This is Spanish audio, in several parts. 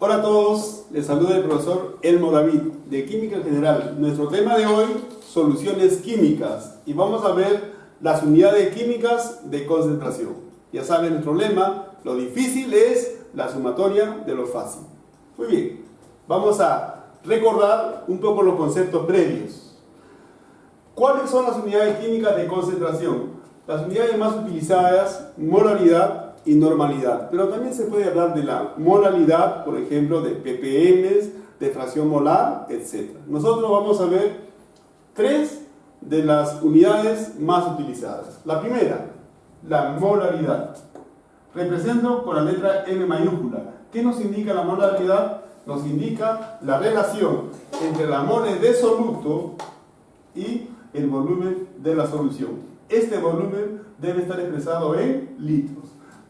Hola a todos, les saluda el profesor Elmo David de Química en General. Nuestro tema de hoy, soluciones químicas, y vamos a ver las unidades químicas de concentración. Ya saben nuestro lema, lo difícil es la sumatoria de lo fácil. Muy bien, vamos a recordar un poco los conceptos previos. ¿Cuáles son las unidades químicas de concentración? Las unidades más utilizadas, molaridad y normalidad, pero también se puede hablar de la molalidad, por ejemplo, de ppm, de fracción molar, etc. Nosotros vamos a ver tres de las unidades más utilizadas. La primera, la molaridad. Represento con la letra M mayúscula. ¿Qué nos indica la molaridad? Nos indica la relación entre la mole de soluto y el volumen de la solución. Este volumen debe estar expresado en litros.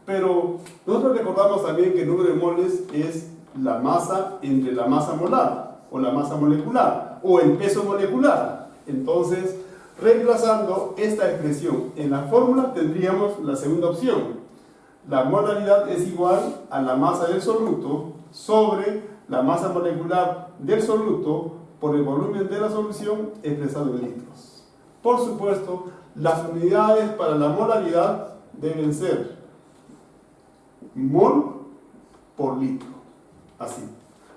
Pero nosotros recordamos también que el número de moles es la masa entre la masa molar, o la masa molecular, o el peso molecular. Entonces, reemplazando esta expresión en la fórmula, tendríamos la segunda opción. La molaridad es igual a la masa del soluto sobre la masa molecular del soluto por el volumen de la solución expresado en litros. Por supuesto, las unidades para la molaridad deben ser mol por litro. Así.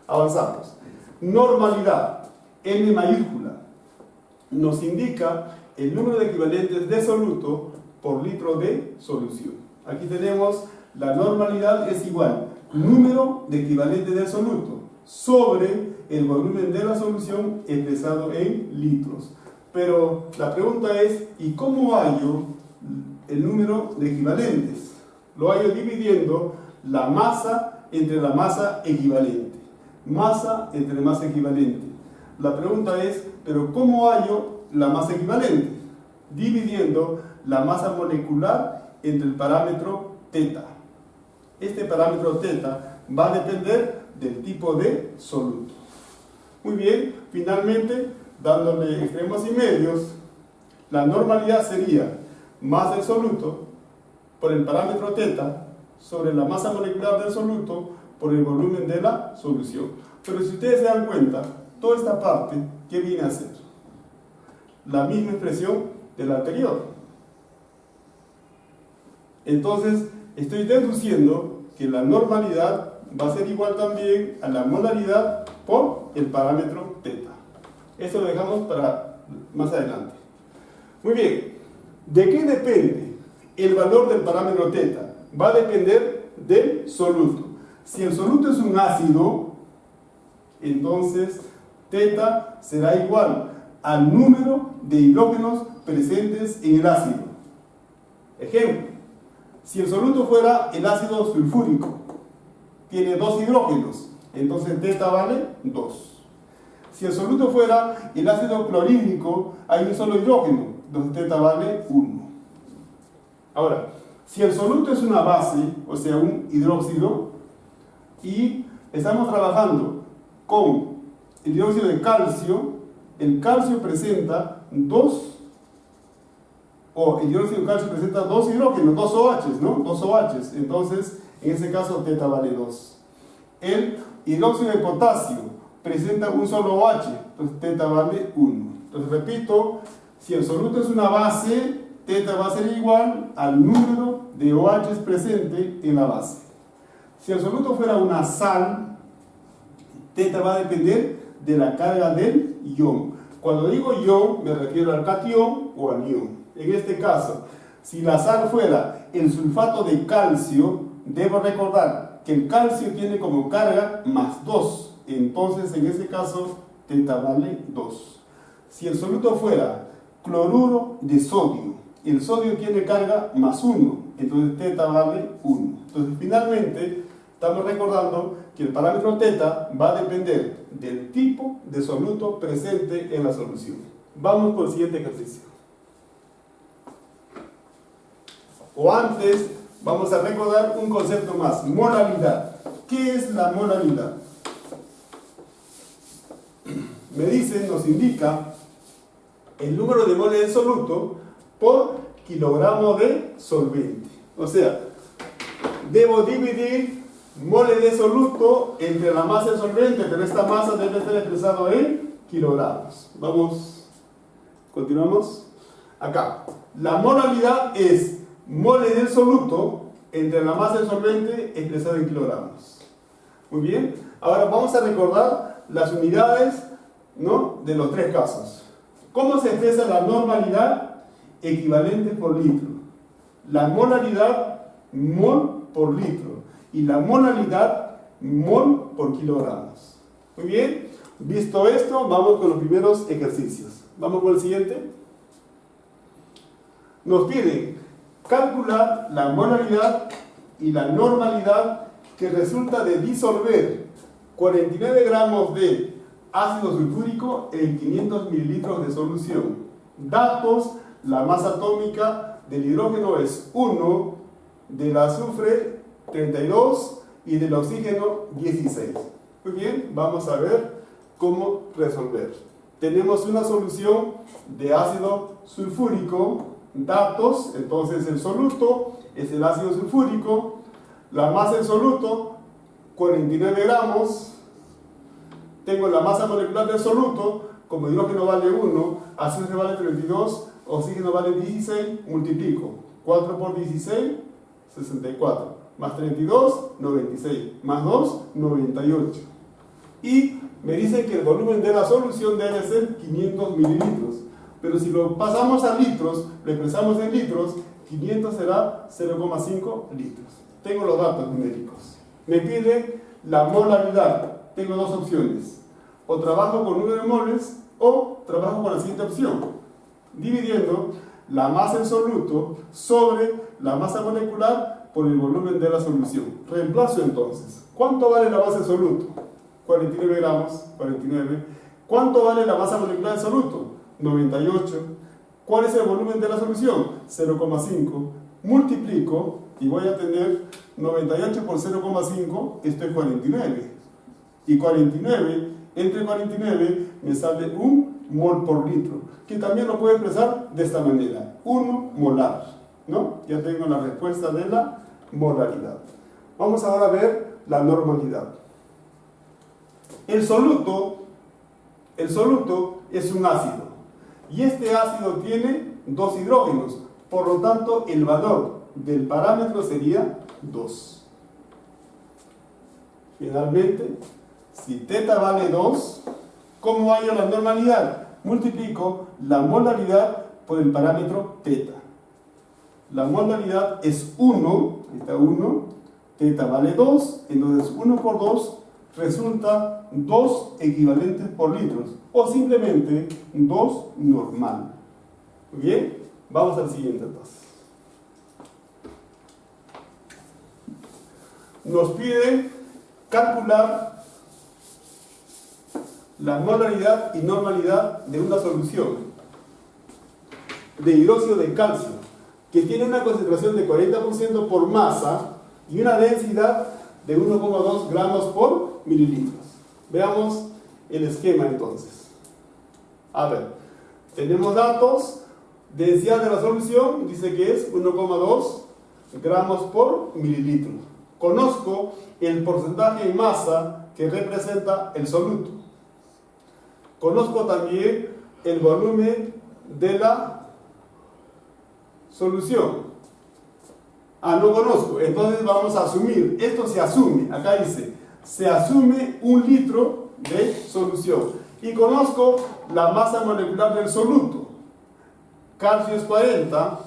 Avanzamos. Normalidad, N mayúscula, nos indica el número de equivalentes de soluto por litro de solución. Aquí tenemos la normalidad es igual número de equivalentes de soluto sobre el volumen de la solución expresado en litros. Pero la pregunta es, ¿y cómo hallo el número de equivalentes? Lo hallo dividiendo la masa entre la masa equivalente. Masa entre masa equivalente. La pregunta es, ¿pero cómo hallo la masa equivalente? Dividiendo la masa molecular entre el parámetro teta. Este parámetro teta va a depender del tipo de soluto. Muy bien, finalmente, dándole extremos y medios, la normalidad sería masa del soluto por el parámetro teta sobre la masa molecular del soluto por el volumen de la solución. Pero si ustedes se dan cuenta, toda esta parte, ¿qué viene a ser? La misma expresión de la anterior. Entonces, estoy deduciendo que la normalidad va a ser igual también a la molaridad por el parámetro teta. Eso lo dejamos para más adelante. Muy bien, ¿de qué depende el valor del parámetro teta? Va a depender del soluto. Si el soluto es un ácido, entonces teta será igual al número de hidrógenos presentes en el ácido. Ejemplo, si el soluto fuera el ácido sulfúrico, tiene 2 hidrógenos, entonces teta vale 2. Si el soluto fuera el ácido clorhídrico, hay un solo hidrógeno, entonces teta vale 1. Ahora, si el soluto es una base, o sea, un hidróxido, y estamos trabajando con el dióxido de calcio, el calcio presenta el dióxido de calcio presenta 2 hidrógenos, 2 OHs, ¿no? 2 OHs, entonces, en ese caso, teta vale 2. El hidróxido de potasio presenta un solo OH, entonces teta vale 1. Entonces, repito, si el soluto es una base, teta va a ser igual al número de OHs presente en la base. Si el soluto fuera una sal, teta va a depender de la carga del ion. Cuando digo ion, me refiero al catión o al ion. En este caso, si la sal fuera el sulfato de calcio, debo recordar que el calcio tiene como carga más 2. Entonces, en este caso, teta vale 2. Si el soluto fuera cloruro de sodio, el sodio tiene carga más 1, entonces teta vale 1. Entonces, finalmente, estamos recordando que el parámetro teta va a depender del tipo de soluto presente en la solución. Vamos con el siguiente ejercicio. O antes, vamos a recordar un concepto más, molaridad. ¿Qué es la molaridad? Me dice, nos indica el número de moles de soluto por kilogramo de solvente. O sea, debo dividir moles de soluto entre la masa del solvente, pero esta masa debe ser expresada en kilogramos. Vamos, continuamos. Acá, la molaridad es moles del soluto entre la masa del solvente expresada en kilogramos. Muy bien, ahora vamos a recordar las unidades, ¿no?, de los tres casos. ¿Cómo se expresa la normalidad? Equivalente por litro. La molaridad, mol por litro. Y la molaridad, mol por kilogramos. Muy bien, visto esto, vamos con los primeros ejercicios. Vamos con el siguiente. Nos piden calcular la molaridad y la normalidad que resulta de disolver 49 gramos de ácido sulfúrico en 500 mililitros de solución. Datos: la masa atómica del hidrógeno es 1, del azufre 32 y del oxígeno 16. Muy bien, vamos a ver cómo resolver. Tenemos una solución de ácido sulfúrico. Datos: entonces el soluto es el ácido sulfúrico, la masa del soluto 49 gramos, tengo la masa molecular del soluto, como hidrógeno vale 1, azufre vale 32, oxígeno vale 16, multiplico 4 por 16, 64, más 32, 96, más 2, 98. Y me dice que el volumen de la solución debe ser 500 mililitros. Pero si lo pasamos a litros, lo expresamos en litros, 500 será 0,5 litros. Tengo los datos numéricos. Me pide la molaridad. Tengo dos opciones. O trabajo con número de moles o trabajo con la siguiente opción. Dividiendo la masa en soluto sobre la masa molecular por el volumen de la solución. Reemplazo entonces. ¿Cuánto vale la masa en soluto? 49 gramos, 49. ¿Cuánto vale la masa molecular en soluto? 98. ¿Cuál es el volumen de la solución? 0,5. Multiplico y voy a tener 98 por 0,5, esto es 49. Y 49, entre 49 me sale 1 mol por litro, que también lo puedo expresar de esta manera, 1 molar, ¿no? Ya tengo la respuesta de la molaridad. Vamos ahora a ver la normalidad. El soluto es un ácido. Y este ácido tiene 2 hidrógenos, por lo tanto el valor del parámetro sería 2. Finalmente, si θ vale 2, ¿cómo hallo la normalidad? Multiplico la molaridad por el parámetro θ. La molaridad es 1, ahí está 1, θ vale 2, entonces 1 por 2 resulta 2 equivalentes por litros, o simplemente 2 normal. Muy bien, vamos al siguiente entonces. Nos pide calcular la molaridad y normalidad de una solución de hidróxido de calcio que tiene una concentración de 40% por masa y una densidad de 1,2 gramos por mililitros. Veamos el esquema entonces. A ver, tenemos datos. Densidad de la solución dice que es 1,2 gramos por mililitro. Conozco el porcentaje en masa que representa el soluto. Conozco también el volumen de la solución. No conozco, entonces vamos a asumir. Esto se asume, acá dice, se asume 1 litro de solución. Y conozco la masa molecular del soluto. Calcio es 40,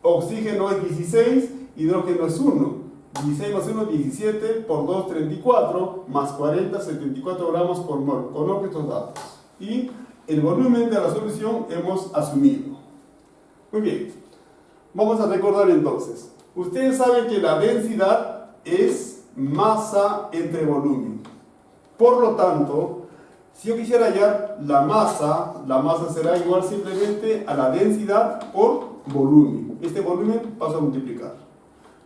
oxígeno es 16, hidrógeno es 1. 16 más 1, 17, por 2, 34, más 40, 74 gramos por mol. Conozco estos datos. Y el volumen de la solución hemos asumido. Muy bien. Vamos a recordar entonces. Ustedes saben que la densidad es masa entre volumen. Por lo tanto, si yo quisiera hallar la masa será igual simplemente a la densidad por volumen. Este volumen paso a multiplicar.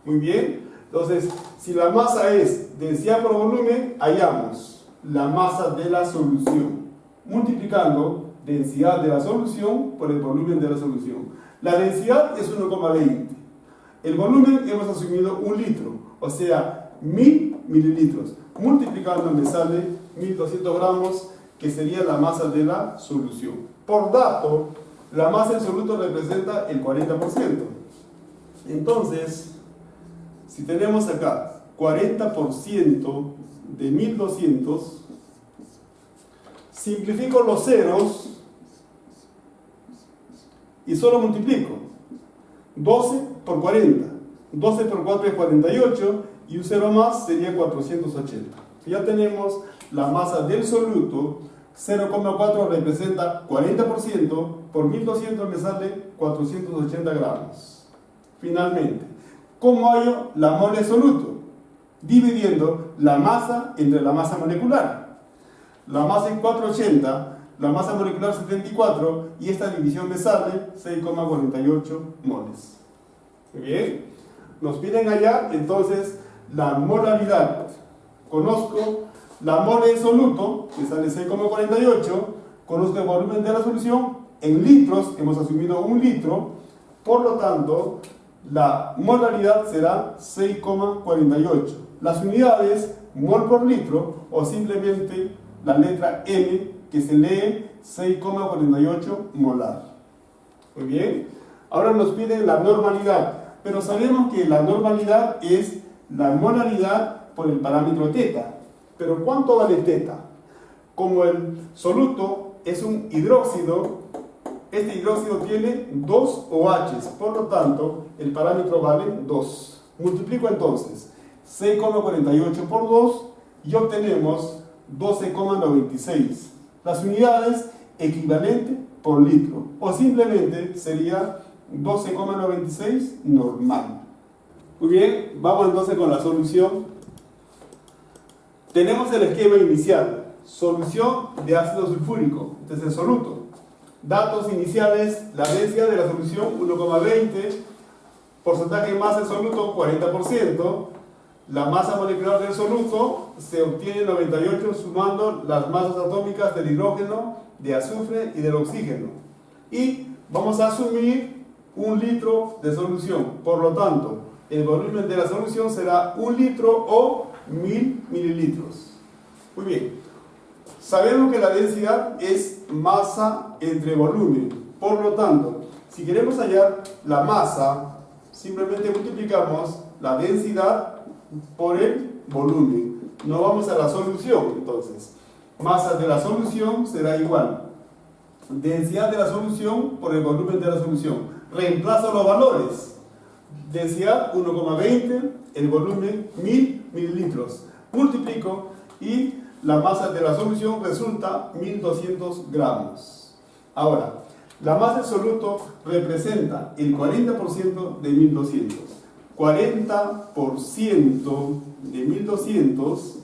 Muy bien. Entonces, si la masa es densidad por volumen, hallamos la masa de la solución, multiplicando densidad de la solución por el volumen de la solución. La densidad es 1,20. El volumen hemos asumido 1 litro, o sea, 1000 mililitros. Multiplicando me sale 1200 gramos, que sería la masa de la solución. Por dato, la masa del soluto representa el 40%. Entonces, si tenemos acá 40% de 1200, simplifico los ceros y solo multiplico. 12 por 40. 12 por 4 es 48 y un cero más sería 480. Ya tenemos la masa del soluto. 0,4 representa 40%, por 1200 me sale 480 gramos. Finalmente, ¿cómo hallo la mole soluto? Dividiendo la masa entre la masa molecular. La masa es 480, la masa molecular 74 y esta división me sale 6,48 moles. Muy bien, nos piden hallar entonces la molaridad. Conozco la mole de soluto, que sale 6,48, conozco el volumen de la solución en litros, hemos asumido 1 litro, por lo tanto, la molaridad será 6,48. Las unidades, mol por litro, o simplemente la letra M, que se lee 6,48 molar. Muy bien, ahora nos piden la normalidad, pero sabemos que la normalidad es la molaridad por el parámetro teta. Pero ¿cuánto vale teta? Como el soluto es un hidróxido, este hidróxido tiene 2 OHs, por lo tanto el parámetro vale 2. Multiplico entonces 6,48 por 2 y obtenemos 12,96. Las unidades equivalente por litro, o simplemente sería 12,96 normal. Muy bien, vamos entonces con la solución. Tenemos el esquema inicial, solución de ácido sulfúrico, este es el soluto. Datos iniciales, la densidad de la solución 1,20, porcentaje de masa del soluto 40%, la masa molecular del soluto se obtiene 98 sumando las masas atómicas del hidrógeno, de azufre y del oxígeno. Y vamos a asumir 1 litro de solución, por lo tanto, el volumen de la solución será 1 litro o 1000 mililitros. Muy bien, sabemos que la densidad es masa entre volumen, por lo tanto, si queremos hallar la masa, simplemente multiplicamos la densidad por el volumen. No vamos a la solución, entonces, masa de la solución será igual densidad de la solución por el volumen de la solución. Reemplazo los valores. Densidad 1,20, el volumen 1000 mililitros. Multiplico y la masa de la solución resulta 1200 gramos. Ahora, la masa del soluto representa el 40% de 1200. 40% de 1200,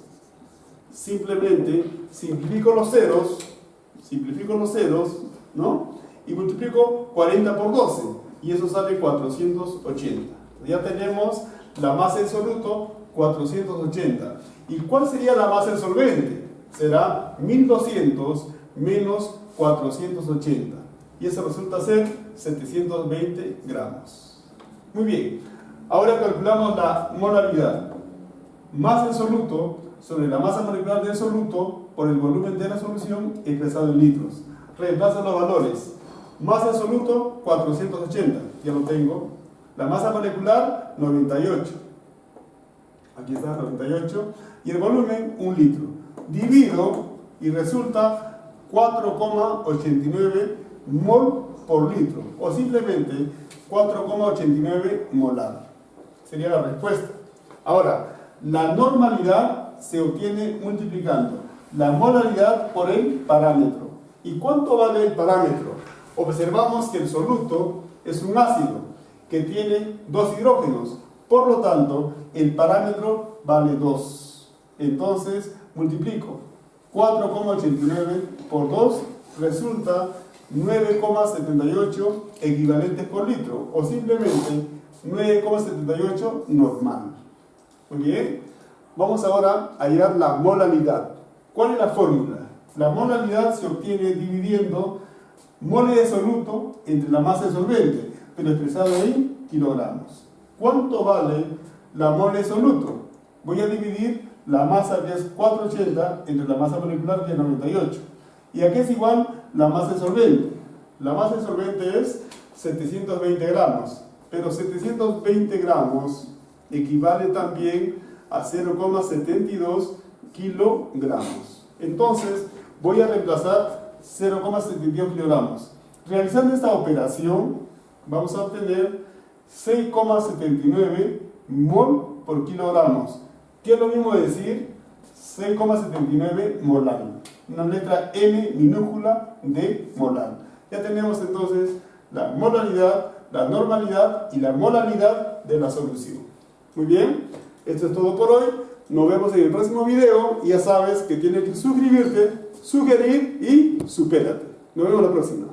simplemente simplifico los ceros, ¿no? Y multiplico 40 por 12 y eso sale 480. Ya tenemos la masa del soluto 480. ¿Y cuál sería la masa del solvente? Será 1200 menos 480 y eso resulta ser 720 gramos. Muy bien, ahora calculamos la molaridad. Masa del soluto sobre la masa molecular del soluto por el volumen de la solución expresado en litros. Reemplazo los valores. Masa del soluto 480, ya lo tengo. La masa molecular 98. Aquí está 98. Y el volumen 1 litro. Divido y resulta 4,89 mol por litro. O simplemente 4,89 molar. Sería la respuesta. Ahora, la normalidad se obtiene multiplicando la molaridad por el parámetro. ¿Y cuánto vale el parámetro? Observamos que el soluto es un ácido que tiene 2 hidrógenos. Por lo tanto, el parámetro vale 2. Entonces, multiplico 4,89 por 2, resulta 9,78 equivalentes por litro, o simplemente 9,78 normal. Muy bien, vamos ahora a hallar la molaridad. ¿Cuál es la fórmula? La molaridad se obtiene dividiendo mole de soluto entre la masa de solvente, pero expresado en kilogramos. ¿Cuánto vale la mole de soluto? Voy a dividir la masa que es 480 entre la masa molecular que es 98. ¿Y a qué es igual la masa de solvente? La masa de solvente es 720 gramos, pero 720 gramos equivale también a 0,72 kilogramos. Entonces voy a reemplazar 0,72 kilogramos. Realizando esta operación vamos a obtener 6,79 mol por kilogramos, que es lo mismo de decir 6,79 molar. Una letra M minúscula de molar. Ya tenemos entonces la molaridad, la normalidad y la molalidad de la solución. Muy bien, esto es todo por hoy. Nos vemos en el próximo video y ya sabes que tienes que suscribirte, sugerir y supérate. Nos vemos la próxima.